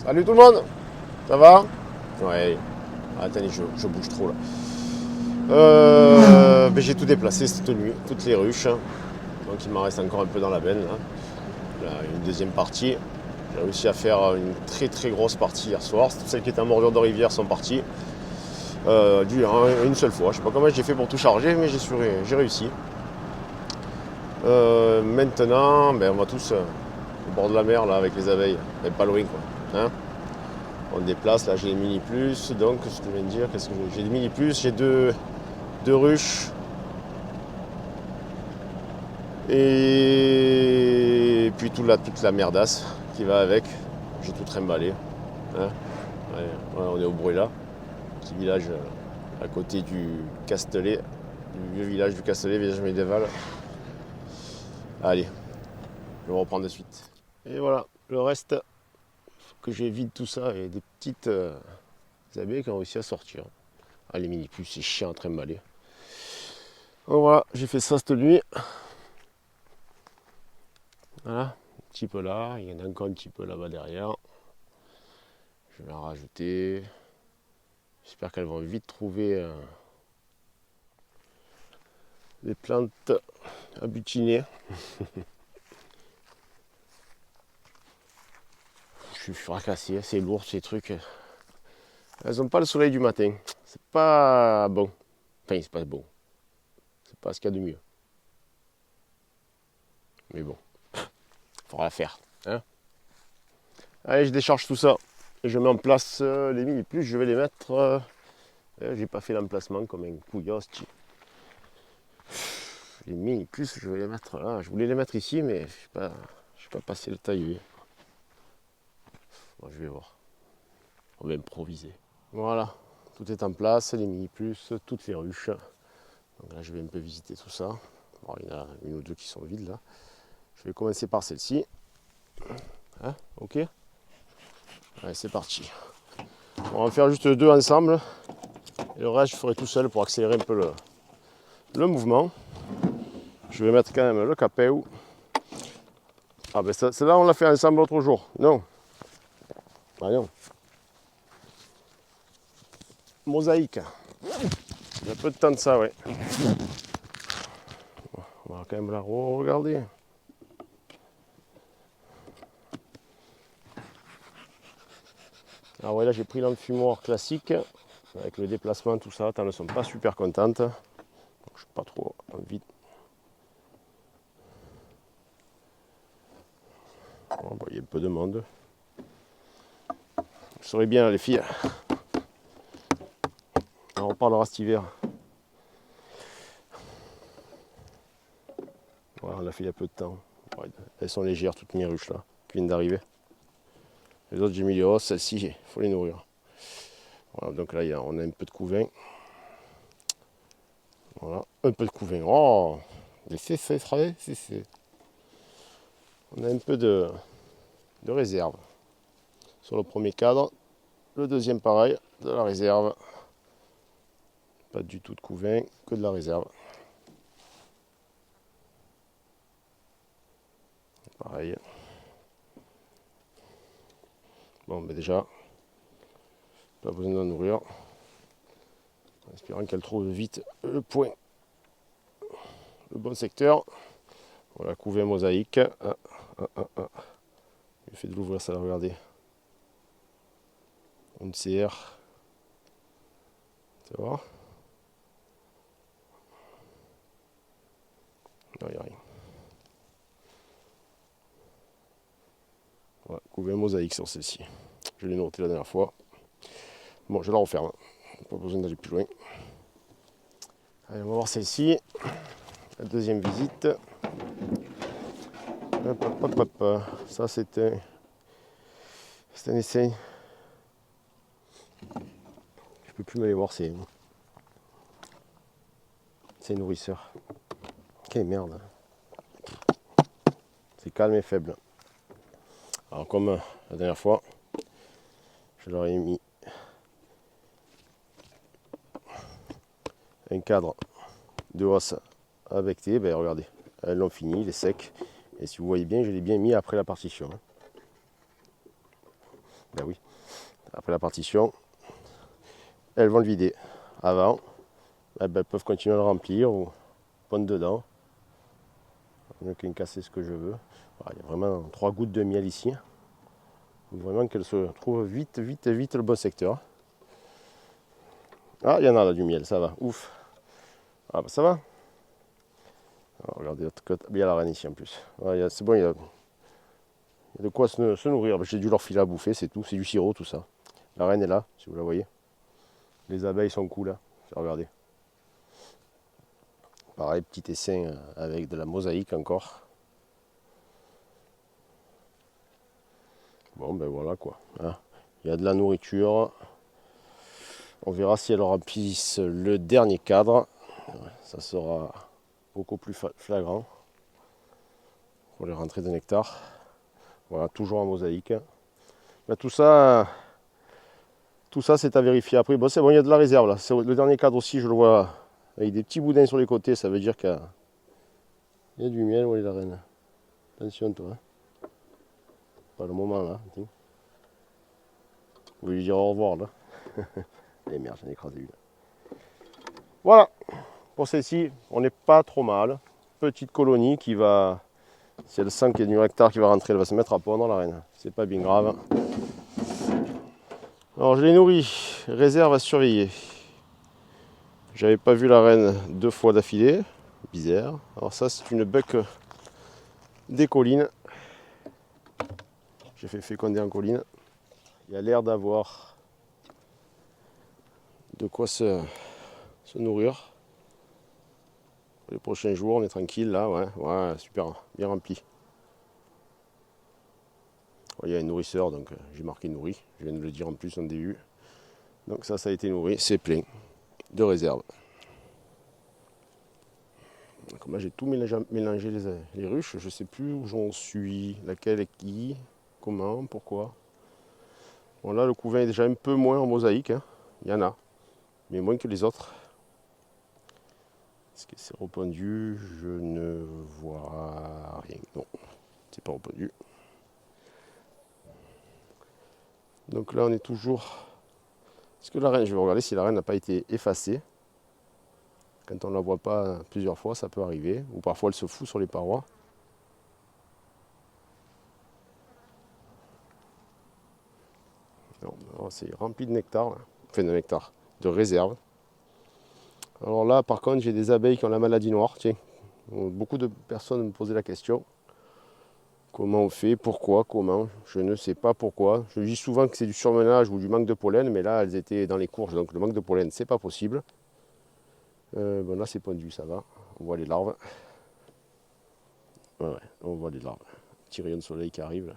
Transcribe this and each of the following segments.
Salut tout le monde. Ça va? Ouais. Ah, attendez, je bouge trop là. J'ai tout déplacé cette nuit, toutes les ruches. Donc il m'en reste encore un peu dans la benne. Là, une deuxième partie. J'ai réussi à faire une très très grosse partie hier soir. Toutes celles qui étaient en bordure de rivière sont parties. Une seule fois. Je sais pas comment j'ai fait pour tout charger, mais j'ai réussi. Maintenant, on va tous au bord de la mer là avec les abeilles. Mais pas loin quoi. Hein, on déplace, là j'ai les mini plus, donc ce que je viens de dire, qu'est-ce que j'ai des mini plus, j'ai deux ruches et puis toute la merdasse qui va avec. J'ai tout trimballé. Hein. Ouais, on est au Brûla, petit village à côté du Castellet, du vieux village du Castellet, village médiéval. Allez, je vais reprendre de suite. Et voilà, le reste, que j'évite tout ça et des petites abeilles qui ont réussi à sortir. Ah, les mini plus, c'est chiant à trimballer. Donc voilà, j'ai fait ça cette nuit. Voilà, un petit peu là, il y en a encore un petit peu là-bas derrière. Je vais en rajouter. J'espère qu'elles vont vite trouver des plantes à butiner. Je suis fracassé, c'est lourd ces trucs. Elles n'ont pas le soleil du matin. C'est pas bon. Enfin, c'est pas bon. C'est pas ce qu'il y a de mieux. Mais bon, faudra la faire. Hein. Allez, je décharge tout ça. Et je mets en place les mini plus. Je vais les mettre. J'ai pas fait l'emplacement comme un couillon. Les mini plus, je vais les mettre là. Je voulais les mettre ici, mais je ne suis pas passé le taille. Bon, je vais voir. On va improviser. Voilà, tout est en place, les mini plus, toutes les ruches. Donc là, je vais un peu visiter tout ça. Bon, il y en a une ou deux qui sont vides là. Je vais commencer par celle-ci. Hein, ok. Allez, c'est parti. On va faire juste deux ensemble. Et le reste, je ferai tout seul pour accélérer un peu le mouvement. Je vais mettre quand même le capéo. Ah ben celle-là, on l'a fait ensemble l'autre jour. Non. Ah non. Mosaïque. Il y a peu de temps de ça, ouais. On va quand même la regarder. Alors ouais, là j'ai pris l'enfumoir classique. Avec le déplacement, tout ça, elles ne sont pas super contentes. Donc, je n'ai pas trop envie. Bon, il y a un peu de monde. Je saurais bien les filles. On reparlera cet hiver. Voilà, on l'a fait il y a peu de temps. Ouais, elles sont légères, toutes mes ruches là, qui viennent d'arriver. Les autres, j'ai mis les hausses, celles-ci, il faut les nourrir. Voilà, donc là, on a un peu de couvain. Voilà, un peu de couvain. Oh, c'est frais, c'est. On a un peu de réserve. Sur le premier cadre, le deuxième pareil, de la réserve. Pas du tout de couvain, que de la réserve. Pareil. Bon, ben déjà, pas besoin de la nourrir. En espérant qu'elle trouve vite le point, le bon secteur. Voilà, couvain mosaïque. Il fait de l'ouvrir ça, regardez. Une CR. Tu vois? Non, il n'y a rien. Voilà, couvain mosaïque sur celle-ci. Je l'ai noté la dernière fois. Bon, je la referme. Pas besoin d'aller plus loin. Allez, on va voir celle-ci. La deuxième visite. Hop, hop, hop, hop. Ça, c'est un essai. Je peux plus m'aller voir, c'est nourrisseur. Quelle merde. C'est calme et faible. Alors comme la dernière fois, je leur ai mis un cadre de hausse avec thé, ben regardez, elles l'ont fini, il est sec. Et si vous voyez bien, je l'ai bien mis après la partition. Ben oui. Après la partition, elles vont le vider. Avant, elles peuvent continuer à le remplir ou pondre dedans. Mieux qu'une casser ce que je veux. Voilà, il y a vraiment 3 gouttes de miel ici. Il faut vraiment qu'elle se trouve vite le bon secteur. Ah, il y en a là du miel, ça va. Ouf. Ah bah ça va. Alors, regardez l'autre côté. Il y a la reine ici en plus. Ouais, c'est bon, il y a de quoi se nourrir. J'ai dû leur filer à bouffer, c'est tout. C'est du sirop, tout ça. La reine est là, si vous la voyez. Les abeilles sont cool, là. Regardez. Pareil, petit essaim avec de la mosaïque encore. Bon, ben voilà quoi. Hein. Il y a de la nourriture. On verra si elles remplissent le dernier cadre. Ça sera beaucoup plus flagrant pour les rentrées de nectar. Voilà, toujours en mosaïque. Ben, tout ça c'est à vérifier après. Bon, c'est bon, il y a de la réserve là. Le dernier cadre aussi, je le vois avec des petits boudins sur les côtés. Ça veut dire qu'il y a du miel. Où est la reine? Attention, toi. Hein. Pas le moment là. Vous voulez lui dire au revoir là. Et merde, j'en ai écrasé une. Voilà. Pour celle-ci, on n'est pas trop mal. Petite colonie qui va, si elle sent qu'il y a du nectar qui va rentrer, elle va se mettre à pondre la reine. C'est pas bien grave. Alors je l'ai nourrie, réserve à surveiller. J'avais pas vu la reine 2 fois d'affilée, bizarre. Alors ça c'est une buck des collines. J'ai fait féconder en colline. Il y a l'air d'avoir de quoi se nourrir. Les prochains jours, on est tranquille là, ouais, super, bien rempli. Il y a un nourrisseur, donc j'ai marqué nourri, je viens de le dire en plus en début. Donc ça a été nourri, c'est plein de réserves. Donc moi j'ai tout mélangé les ruches, je ne sais plus où j'en suis, laquelle est qui, comment, pourquoi. Bon là le couvain est déjà un peu moins en mosaïque, hein. Il y en a, mais moins que les autres. Est-ce que c'est repondu? Je ne vois rien, non, c'est pas repondu. Donc là on est toujours... Est-ce que la reine, je vais regarder si la reine n'a pas été effacée. Quand on ne la voit pas plusieurs fois, ça peut arriver. Ou parfois elle se fout sur les parois. Non, c'est rempli de nectar, là. Enfin de nectar, de réserve. Alors là, par contre, j'ai des abeilles qui ont la maladie noire. Tiens, beaucoup de personnes me posaient la question. Comment on fait? Pourquoi? Comment? Je ne sais pas pourquoi. Je dis souvent que c'est du surmenage ou du manque de pollen, mais là, elles étaient dans les courges, donc le manque de pollen, c'est pas possible. Bon, là, c'est pondu, ça va. On voit les larves. Ouais, on voit les larves. Petit rayon de soleil qui arrive. Là.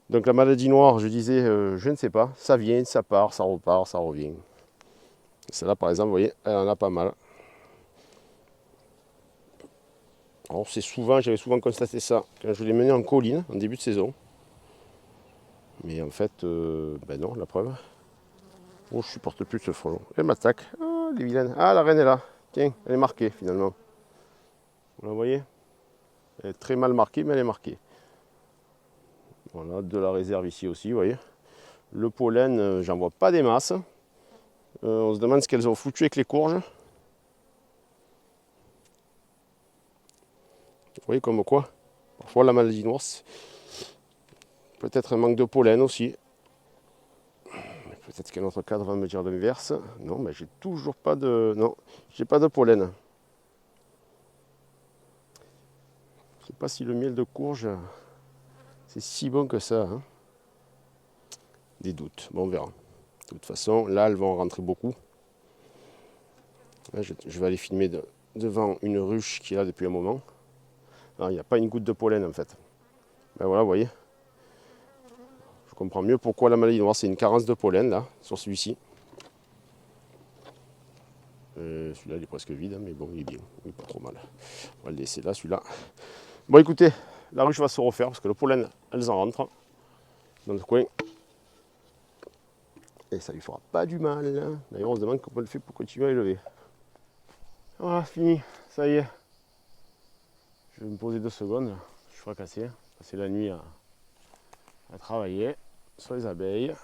Donc la maladie noire, je disais, je ne sais pas. Ça vient, ça part, ça repart, ça revient. Celle-là, par exemple, vous voyez, elle en a pas mal. Alors j'avais souvent constaté ça quand je l'ai mené en colline, en début de saison. Mais en fait, ben non, la preuve. Oh, je supporte plus ce frelon. Elle m'attaque. Ah, les vilaines. Ah, la reine est là. Tiens, elle est marquée finalement. Vous la voyez? Elle est très mal marquée, mais elle est marquée. Voilà, de la réserve ici aussi, vous voyez. Le pollen, j'en vois pas des masses. On se demande ce qu'elles ont foutu avec les courges. Vous voyez comme quoi, parfois la maladie noire, peut-être un manque de pollen aussi. Peut-être qu'un autre cadre va me dire l'inverse. Non, mais j'ai toujours pas de... Non, j'ai pas de pollen. Je sais pas si le miel de courge, c'est si bon que ça. Hein. Des doutes, bon on verra. De toute façon, là elles vont rentrer beaucoup. Là, je vais aller filmer devant une ruche qui est là depuis un moment. Il n'y a pas une goutte de pollen en fait. Ben voilà, vous voyez. Je comprends mieux pourquoi la maladie noire, c'est une carence de pollen là, sur celui-ci. Celui-là il est presque vide, hein, mais bon, il est bien, il est pas trop mal. On va le laisser là, celui-là. Bon écoutez, la ruche va se refaire parce que le pollen, elles en rentrent dans le coin. Et ça lui fera pas du mal. Hein. D'ailleurs, on se demande comment on le fait pour continuer à élever. Voilà, fini, ça y est. Je vais me poser 2 secondes, je suis fracassé. Passer la nuit à travailler. sur les abeilles.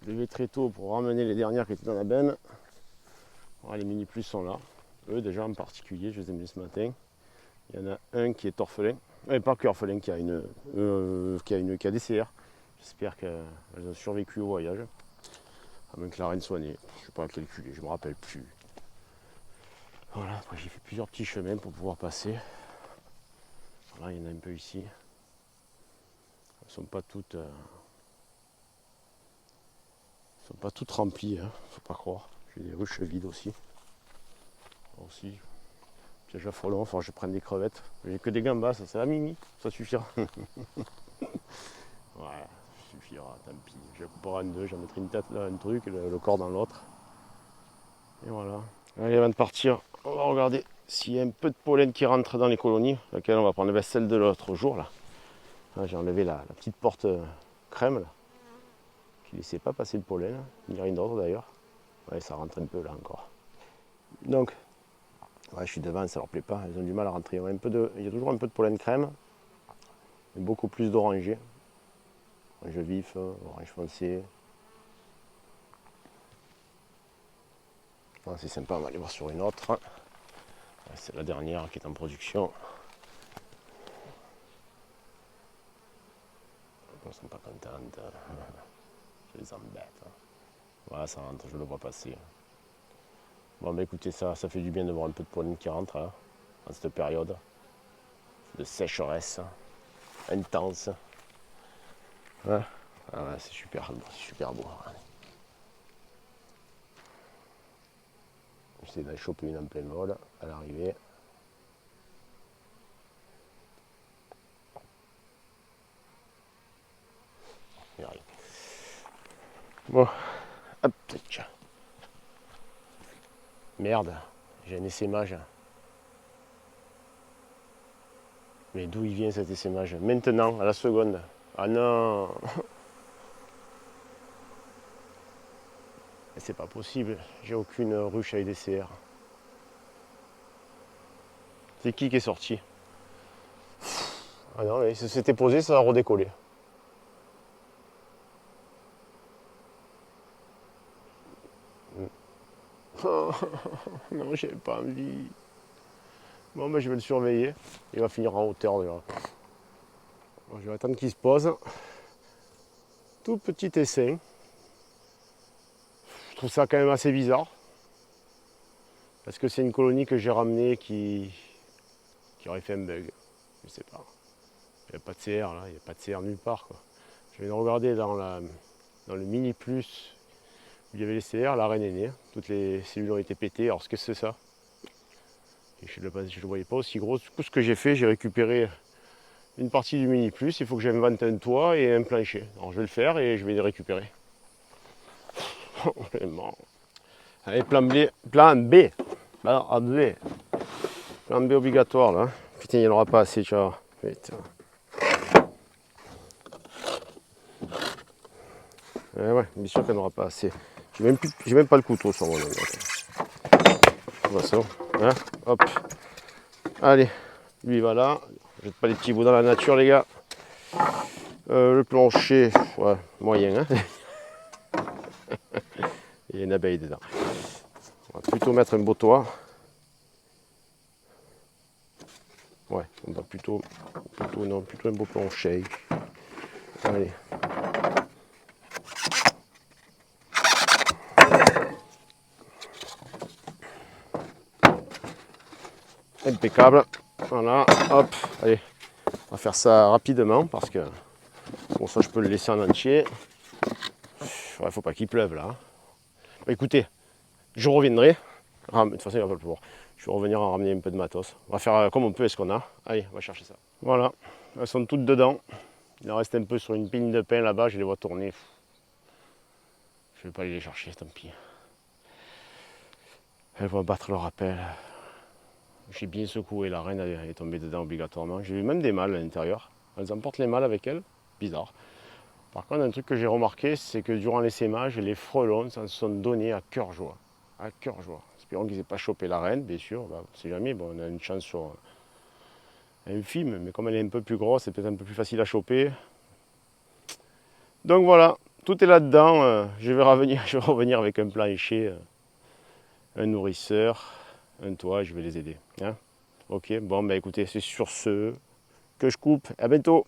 Je vais très tôt pour ramener les dernières qui étaient dans la benne. Voilà, les mini plus sont là. Eux déjà en particulier, je les ai mis ce matin. Il y en a un qui est orphelin. Pas que orphelin, qui a des CR. J'espère qu'elles ont survécu au voyage. À moins que la reine soit née. Je ne sais pas calculer, je ne me rappelle plus. Voilà, après j'ai fait plusieurs petits chemins pour pouvoir passer. Voilà, il y en a un peu ici. Elles ne sont pas toutes remplies, hein, faut pas croire. J'ai des ruches vides aussi. Aussi. Piège à frelons, enfin je prends des crevettes. J'ai que des gambas, ça c'est la mini, ça suffira. Voilà, ça suffira, tant pis. Je la couperai en deux, j'en mettrai une tête là, un truc, le corps dans l'autre. Et voilà. Allez, avant de partir, on va regarder s'il y a un peu de pollen qui rentre dans les colonies, laquelle on va prendre celle de l'autre jour là. Là j'ai enlevé la petite porte crème là, qui ne laissait pas passer le pollen, ni rien d'autre d'ailleurs. Ouais, ça rentre un peu là encore. Donc, ouais, je suis devant, ça leur plaît pas, elles ont du mal à rentrer. Il y a toujours un peu de pollen crème, mais beaucoup plus d'orangé. Orange vif, orange foncé. Ah, c'est sympa, on va aller voir sur une autre. C'est la dernière qui est en production. Elles ne sont pas contentes. Je les embête. Voilà, ça rentre, je le vois passer. Bon, bah écoutez, ça fait du bien de voir un peu de pollen qui rentre hein, en cette période de sécheresse intense. Ouais. Ah ouais, c'est super beau, c'est super beau. J'essaie d'aller choper une en plein vol à l'arrivée. Bon, hop, tiens. Merde, j'ai un essaimage. Mais d'où il vient cet essaimage? Maintenant, à la seconde. Ah non! C'est pas possible, j'ai aucune ruche avec des CR. C'est qui est sorti? Ah non, mais ça s'était posé, ça a redécollé. Oh, non, j'avais pas envie. Bon, ben, je vais le surveiller. Il va finir en hauteur déjà. Bon, je vais attendre qu'il se pose. Tout petit essaim. Je trouve ça quand même assez bizarre. Parce que c'est une colonie que j'ai ramenée qui aurait fait un bug. Je sais pas. Il n'y a pas de CR là, il n'y a pas de CR nulle part. Quoi. Je viens de regarder dans le mini plus où il y avait les CR, la reine est née. Toutes les cellules ont été pétées. Alors qu'est-ce que c'est ça? Et je ne le voyais pas aussi gros. Du coup, ce que j'ai fait, j'ai récupéré une partie du mini plus. Il faut que j'invente un toit et un plancher. Alors je vais le faire et je vais les récupérer. Allez, plan B. Plan B. Plan B. Plan B obligatoire là. Putain, il n'y en aura pas assez, tu vois. Putain. Ouais, bien sûr qu'il n'y en aura pas assez. J'ai même pas le couteau sur mon oeil. De toute façon, hein, hop. Allez, lui va là. Jette pas les petits bouts dans la nature, les gars. Le plancher, ouais, moyen. Hein. Il y a une abeille dedans. On va plutôt mettre un beau toit. Ouais, on va plutôt un beau plancher. Allez. Impeccable. Voilà, hop, allez. On va faire ça rapidement parce que bon, ça je peux le laisser en entier. Ouais, faut pas qu'il pleuve là. Bah, écoutez, je reviendrai. Ah, de toute façon, il va pas le pouvoir. Je vais revenir en ramener un peu de matos. On va faire comme on peut, est-ce qu'on a. Allez, on va chercher ça. Voilà, elles sont toutes dedans. Il en reste un peu sur une pile de pain là-bas, je les vois tourner. Je vais pas aller les chercher, tant pis. Elles vont battre leur appel. J'ai bien secoué, la reine elle est tombée dedans obligatoirement. J'ai vu même des mâles à l'intérieur. Elles emportent les mâles avec elles. Bizarre. Par contre, un truc que j'ai remarqué, c'est que durant l'essaimage, les frelons s'en sont donnés à cœur joie. À cœur joie. Espérons qu'ils n'aient pas chopé la reine, bien sûr. Bah, on ne sait jamais, bon, on a une chance sur infime, mais comme elle est un peu plus grosse, c'est peut-être un peu plus facile à choper. Donc voilà, tout est là-dedans. Je vais revenir avec un plancher, un nourrisseur, un toit, je vais les aider. Hein. Ok, bon, bah écoutez, c'est sur ce que je coupe. À bientôt.